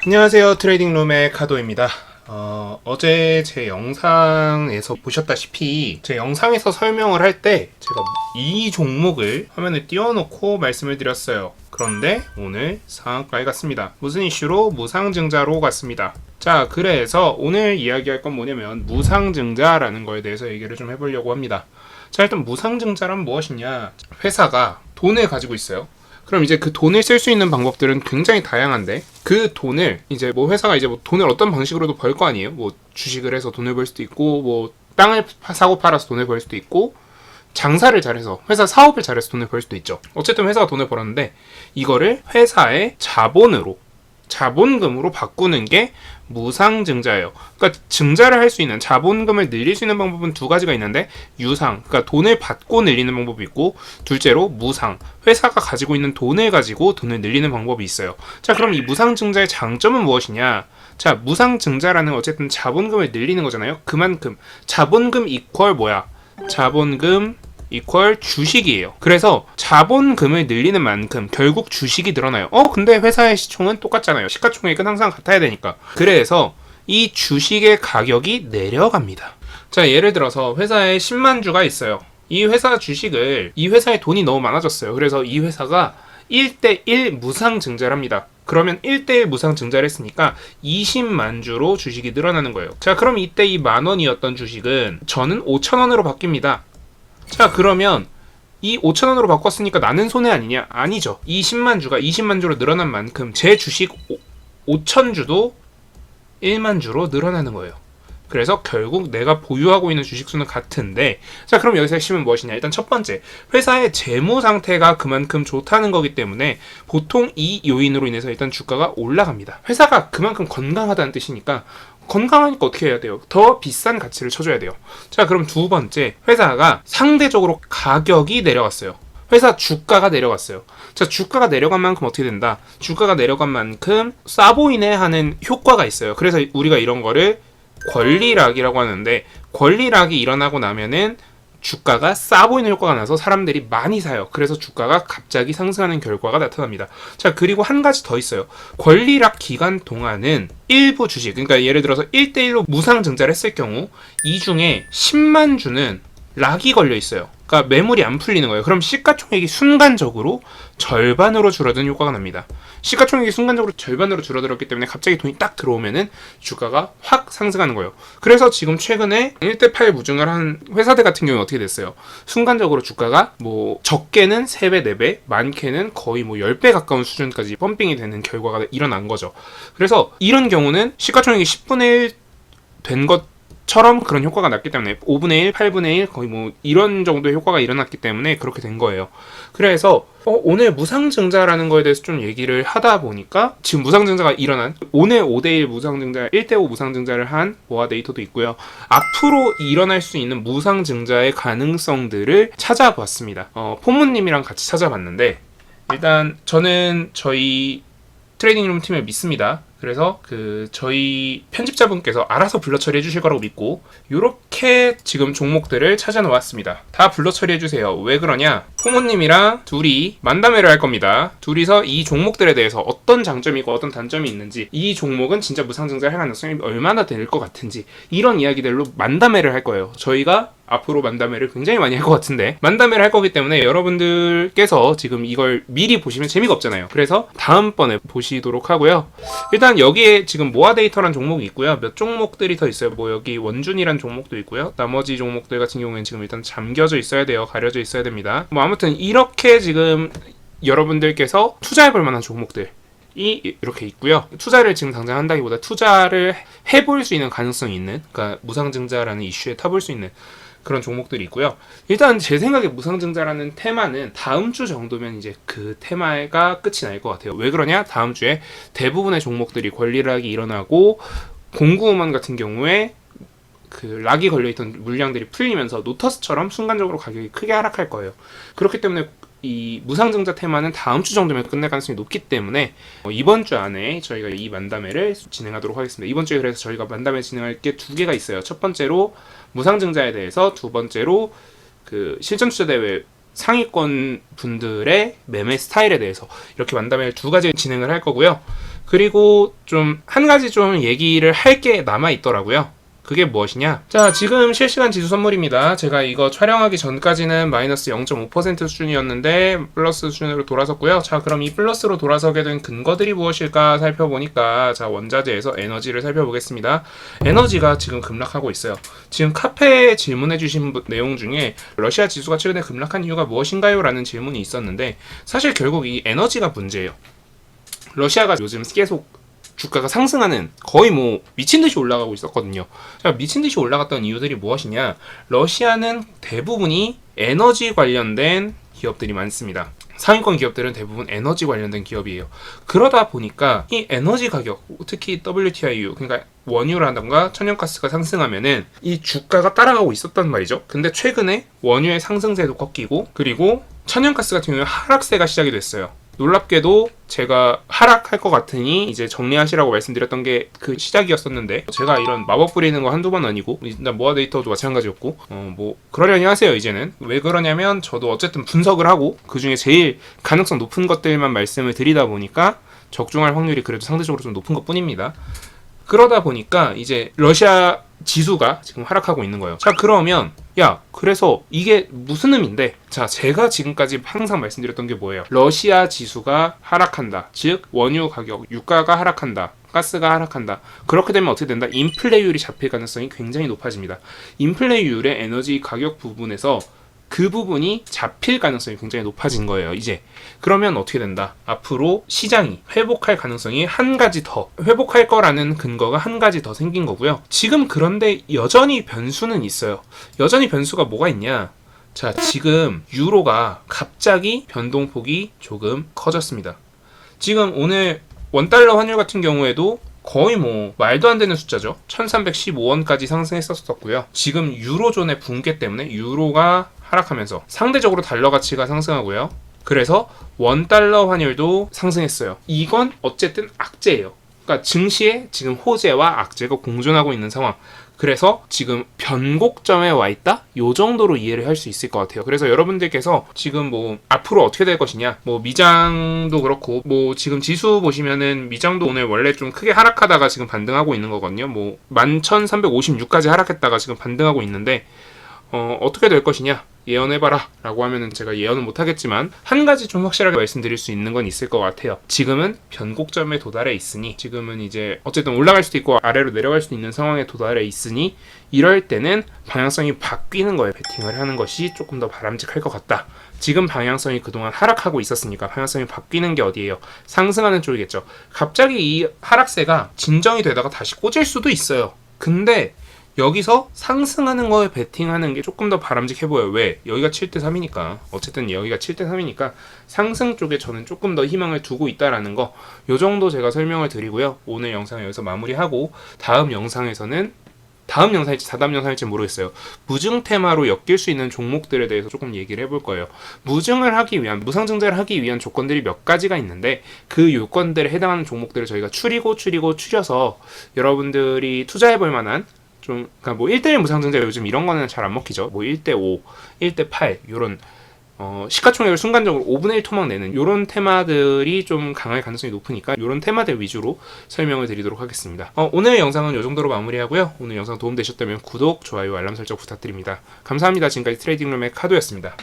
안녕하세요, 트레이딩룸의 카도입니다. 어제 제 영상에서 보셨다시피 제 영상에서 설명을 할 때 제가 이 종목을 화면에 띄워놓고 말씀을 드렸어요. 그런데 오늘 상한가에 갔습니다. 무슨 이슈로? 무상증자로 갔습니다. 자, 그래서 오늘 이야기할 건 뭐냐면 무상증자라는 거에 대해서 얘기를 좀 해보려고 합니다. 자, 일단 무상증자란 무엇이냐? 회사가 돈을 가지고 있어요. 그럼 이제 그 돈을 쓸 수 있는 방법들은 굉장히 다양한데, 그 돈을 이제 뭐 회사가 이제 뭐 돈을 어떤 방식으로도 벌 거 아니에요. 뭐 주식을 해서 돈을 벌 수도 있고, 뭐 땅을 사고 팔아서 돈을 벌 수도 있고, 장사를 잘해서 회사 사업을 잘해서 돈을 벌 수도 있죠. 어쨌든 회사가 돈을 벌었는데 이거를 회사의 자본금으로 바꾸는 게 무상증자예요. 그러니까 증자를 할 수 있는, 자본금을 늘릴 수 있는 방법은 두 가지가 있는데, 유상, 그러니까 돈을 받고 늘리는 방법이 있고, 둘째로 무상, 회사가 가지고 있는 돈을 가지고 돈을 늘리는 방법이 있어요. 자, 그럼 이 무상증자의 장점은 무엇이냐? 자, 무상증자라는 어쨌든 자본금을 늘리는 거잖아요. 그만큼 자본금 이퀄 뭐야? 자본금 이퀄 주식이에요. 그래서 자본금을 늘리는 만큼 결국 주식이 늘어나요. 근데 회사의 시총은 똑같잖아요. 시가총액은 항상 같아야 되니까. 그래서 이 주식의 가격이 내려갑니다. 자, 예를 들어서 회사에 10만 주가 있어요. 이 회사 주식을, 이 회사에 돈이 너무 많아졌어요. 그래서 이 회사가 1대1 무상증자를 합니다. 그러면 1대1 무상증자를 했으니까 20만 주로 주식이 늘어나는 거예요. 자, 그럼 이때 이 만원이었던 주식은 저는 5천원으로 바뀝니다. 자, 그러면 이 5천원으로 바꿨으니까 나는 손해 아니냐? 아니죠. 이 10만 주가 20만 주로 늘어난 만큼 제 주식 5천 주도 1만 주로 늘어나는 거예요. 그래서 결국 내가 보유하고 있는 주식 수는 같은데, 자, 그럼 여기서 핵심은 무엇이냐? 일단 첫 번째, 회사의 재무 상태가 그만큼 좋다는 거기 때문에 보통 이 요인으로 인해서 일단 주가가 올라갑니다. 회사가 그만큼 건강하다는 뜻이니까, 건강하니까 어떻게 해야 돼요? 더 비싼 가치를 쳐줘야 돼요. 자, 그럼 두 번째, 회사가 상대적으로 가격이 내려갔어요. 회사 주가가 내려갔어요. 자, 주가가 내려간 만큼 어떻게 된다? 주가가 내려간 만큼 싸 보이네 하는 효과가 있어요. 그래서 우리가 이런 거를 권리락이라고 하는데, 권리락이 일어나고 나면은 주가가 싸 보이는 효과가 나서 사람들이 많이 사요. 그래서 주가가 갑자기 상승하는 결과가 나타납니다. 자, 그리고 한 가지 더 있어요. 권리락 기간 동안은 일부 주식, 그러니까 예를 들어서 1대1로 무상증자를 했을 경우 이 중에 10만 주는 락이 걸려 있어요. 그러니까 매물이 안 풀리는 거예요. 그럼 시가총액이 순간적으로 절반으로 줄어드는 효과가 납니다. 시가총액이 순간적으로 절반으로 줄어들었기 때문에 갑자기 돈이 딱 들어오면은 주가가 확 상승하는 거예요. 그래서 지금 최근에 1대8 무증을 한 회사들 같은 경우는 어떻게 됐어요? 순간적으로 주가가 뭐 적게는 3배, 4배, 많게는 거의 뭐 10배 가까운 수준까지 펌핑이 되는 결과가 일어난 거죠. 그래서 이런 경우는 시가총액이 10분의 1 된 것처럼 그런 효과가 났기 때문에 5분의 1, 8분의 1 거의 뭐 이런 정도의 효과가 일어났기 때문에 그렇게 된 거예요. 그래서 오늘 무상증자라는 거에 대해서 좀 얘기를 하다 보니까 지금 무상증자가 일어난, 오늘 5대1 무상증자, 1대5 무상증자를 한 모아 데이터도 있고요. 앞으로 일어날 수 있는 무상증자의 가능성들을 찾아봤습니다. 포문님이랑 같이 찾아봤는데, 일단 저는 저희 트레이딩룸 팀을 믿습니다. 그래서 저희 편집자분께서 알아서 불러 처리해 주실 거라고 믿고 요렇게 지금 종목들을 찾아 놓았습니다. 다 불러 처리해 주세요. 왜 그러냐? 포모님이랑 둘이 만담회를 할 겁니다. 둘이서 이 종목들에 대해서 어떤 장점이고 어떤 단점이 있는지, 이 종목은 진짜 무상증자 할 가능성이 얼마나 될 것 같은지, 이런 이야기들로 만담회를 할 거예요. 저희가 앞으로 만담회를 굉장히 많이 할 것 같은데, 만담회를 할 거기 때문에 여러분들께서 지금 이걸 미리 보시면 재미가 없잖아요. 그래서 다음번에 보시도록 하고요. 일단 여기에 지금 모아 데이터란 종목이 있고요. 몇 종목들이 더 있어요. 뭐 여기 원준이란 종목도 있고요. 나머지 종목들 같은 경우에는 지금 일단 잠겨져 있어야 돼요. 가려져 있어야 됩니다. 뭐 아무튼 이렇게 지금 여러분들께서 투자해볼 만한 종목들 이렇게 있고요. 투자를 지금 당장 한다기보다 투자를 해볼 수 있는 가능성이 있는, 그러니까 무상증자라는 이슈에 타볼 수 있는 그런 종목들이 있고요. 일단 제 생각에 무상증자라는 테마는 다음 주 정도면 이제 그 테마가 끝이 날 것 같아요. 왜 그러냐? 다음 주에 대부분의 종목들이 권리락이 일어나고 공구음원 같은 경우에 락이 걸려있던 물량들이 풀리면서 노터스처럼 순간적으로 가격이 크게 하락할 거예요. 그렇기 때문에 이 무상증자 테마는 다음 주 정도면 끝날 가능성이 높기 때문에 이번 주 안에 저희가 이 만담회를 진행하도록 하겠습니다. 이번 주에 그래서 저희가 만담회 진행할 게 두 개가 있어요. 첫 번째로 무상증자에 대해서, 두 번째로 그 실전투자대회 상위권 분들의 매매 스타일에 대해서 이렇게 만담회를 두 가지 진행을 할 거고요. 그리고 좀 한 가지 좀 얘기를 할 게 남아 있더라고요. 그게 무엇이냐? 자, 지금 실시간 지수 선물입니다. 제가 이거 촬영하기 전까지는 마이너스 0.5% 수준이었는데 플러스 수준으로 돌아섰고요. 자, 그럼 이 플러스로 돌아서게 된 근거들이 무엇일까 살펴보니까, 자, 원자재에서 에너지를 살펴보겠습니다. 에너지가 지금 급락하고 있어요. 지금 카페에 질문해 주신 내용 중에 러시아 지수가 최근에 급락한 이유가 무엇인가요? 라는 질문이 있었는데, 사실 결국 이 에너지가 문제예요. 러시아가 요즘 계속 주가가 상승하는, 거의 뭐 미친듯이 올라가고 있었거든요. 자, 미친듯이 올라갔던 이유들이 무엇이냐? 러시아는 대부분이 에너지 관련된 기업들이 많습니다. 상위권 기업들은 대부분 에너지 관련된 기업이에요. 그러다 보니까 이 에너지 가격, 특히 WTIU, 그러니까 원유라던가 천연가스가 상승하면은 이 주가가 따라가고 있었단 말이죠. 근데 최근에 원유의 상승세도 꺾이고, 그리고 천연가스 같은 경우에 하락세가 시작이 됐어요. 놀랍게도 제가 하락할 것 같으니 이제 정리하시라고 말씀드렸던 게 그 시작이었었는데, 제가 이런 마법 부리는 거 한두 번 아니고, 일단 모아 데이터도 마찬가지였고, 뭐 그러려니 하세요. 이제는 왜 그러냐면, 저도 어쨌든 분석을 하고 그 중에 제일 가능성 높은 것들만 말씀을 드리다 보니까 적중할 확률이 그래도 상대적으로 좀 높은 것 뿐입니다. 그러다 보니까 이제 러시아 지수가 지금 하락하고 있는 거예요. 자, 그러면 그래서 이게 무슨 의미인데, 자, 제가 지금까지 항상 말씀드렸던 게 뭐예요? 러시아 지수가 하락한다. 즉 원유 가격, 유가가 하락한다. 가스가 하락한다. 그렇게 되면 어떻게 된다? 인플레이율이 잡힐 가능성이 굉장히 높아집니다. 인플레이율의 에너지 가격 부분에서 그 부분이 잡힐 가능성이 굉장히 높아진 거예요, 이제. 그러면 어떻게 된다? 앞으로 시장이 회복할 가능성이 한 가지 더, 회복할 거라는 근거가 한 가지 더 생긴 거고요. 지금 그런데 여전히 변수는 있어요. 여전히 변수가 뭐가 있냐? 자, 지금 유로가 갑자기 변동폭이 조금 커졌습니다. 지금 오늘 원달러 환율 같은 경우에도 거의 뭐 말도 안 되는 숫자죠. 1315원까지 상승했었고요. 지금 유로존의 붕괴 때문에 유로가 하락하면서 상대적으로 달러 가치가 상승하고요. 그래서 원달러 환율도 상승했어요. 이건 어쨌든 악재예요. 그러니까 증시에 지금 호재와 악재가 공존하고 있는 상황. 그래서 지금 변곡점에 와 있다? 요 정도로 이해를 할 수 있을 것 같아요. 그래서 여러분들께서 지금 뭐 앞으로 어떻게 될 것이냐, 뭐 미장도 그렇고, 뭐 지금 지수 보시면은 미장도 오늘 원래 좀 크게 하락하다가 지금 반등하고 있는 거거든요. 뭐 11,356까지 하락했다가 지금 반등하고 있는데, 어떻게 될 것이냐 예언해봐라 라고 하면은 제가 예언은 못하겠지만, 한 가지 좀 확실하게 말씀드릴 수 있는 건 있을 것 같아요. 지금은 변곡점에 도달해 있으니, 지금은 이제 어쨌든 올라갈 수도 있고 아래로 내려갈 수도 있는 상황에 도달해 있으니, 이럴 때는 방향성이 바뀌는 거에 베팅을 하는 것이 조금 더 바람직할 것 같다. 지금 방향성이 그동안 하락하고 있었으니까 방향성이 바뀌는 게 어디예요? 상승하는 쪽이겠죠. 갑자기 이 하락세가 진정이 되다가 다시 꽂을 수도 있어요. 근데 여기서 상승하는 거에 베팅하는 게 조금 더 바람직해 보여요. 왜? 여기가 7대3이니까. 어쨌든 여기가 7대3이니까 상승 쪽에 저는 조금 더 희망을 두고 있다라는 거, 요 정도 제가 설명을 드리고요. 오늘 영상을 여기서 마무리하고, 다음 영상에서는, 다음 영상일지 다다음 영상일지 모르겠어요. 무증 테마로 엮일 수 있는 종목들에 대해서 조금 얘기를 해볼 거예요. 무증을 하기 위한, 무상증자를 하기 위한 조건들이 몇 가지가 있는데, 그 요건들에 해당하는 종목들을 저희가 추려서 여러분들이 투자해볼 만한, 좀, 그러니까 뭐 1대1 무상증자 요즘 이런 거는 잘 안 먹히죠. 뭐 1대5, 1대8 요런 시가총액을 순간적으로 5분의 1 토막 내는 요런 테마들이 좀 강할 가능성이 높으니까 요런 테마들 위주로 설명을 드리도록 하겠습니다. 오늘 영상은 요 정도로 마무리하고요. 오늘 영상 도움되셨다면 구독, 좋아요, 알람 설정 부탁드립니다. 감사합니다. 지금까지 트레이딩룸의 카도였습니다.